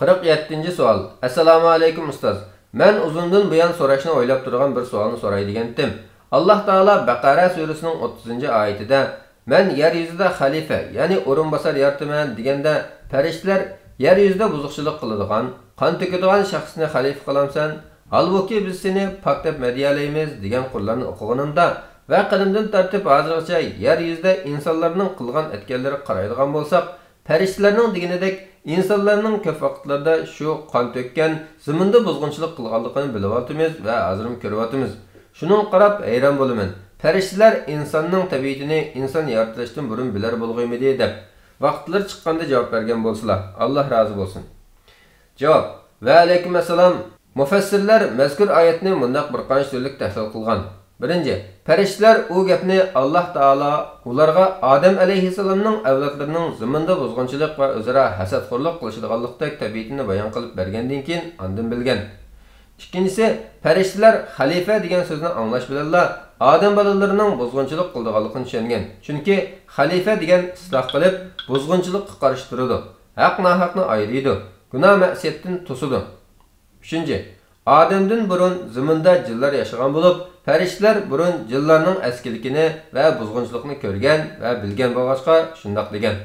47. savol. Assalomu alaykum ustoz. Men uzundan buyon so'rashni o'ylab turgan bir savolni so'ray degandim. Alloh taolo Baqara surasining 30-oyatida "Men yer yuzida xalifa, ya'ni o'rinbosar yarataman" deganda, farishtalar yer yuzida buzuqchilik qiladigan, qon to'kadigan shaxsni xalifa qilamsan, holbuki biz seni pok deb madiyalaymiz degan qurlarni o'qiganimda va qilimdan tartib hozirgacha yer yuzida insonlarning qilgan etganlari qaraydigan bo'lsak, farishtalarning deganidek insonlarning ko'p vaqtlarda shu qon to'kkan zaminda buzg'unchilik qilganligini bilib olamiz va hozirm ko'ryapmiz. Shuning qarab hayron bo'laman. Farishtalar insonning tabiatini inson yaratishdan burun bilar bo'lg'aymidi deb vaqtlar chiqqanda javob bergan bo'lsalar, Alloh rozi bo'lsin. Javob: Va alaykum assalom. Mufassirlar mazkur oyatni mundaq bir qancha turlik tahlil qilgan. Birinchi, farishtalar u gapni Alloh taolo ularga Odam alayhissalomning avlodlarining zaminda buzg'unchilik va o'zaro hasadxo'rlik qilishadiganlikdek tabiatini bayon qilib bergandan keyin ondan bilgan. Ikkinchisi, farishtalar xalifa degan so'zni anglash bilanlar odam bolalarining buzg'unchilik qildiganligini tushungan. Chunki xalifa degan isloh qilib, buzg'unchilikqa qarshi turadi, haq-nohaqni ayiradi, gunoh ma'siyatdan to'sadi. Uchinchi, Odamdan burun zaminda jinlar yashagan bo'lib, farishtalar burun jinlarning askiligini va buzg'unchilikni ko'rgan va bilgan bo'lg'achqa shundoq degan.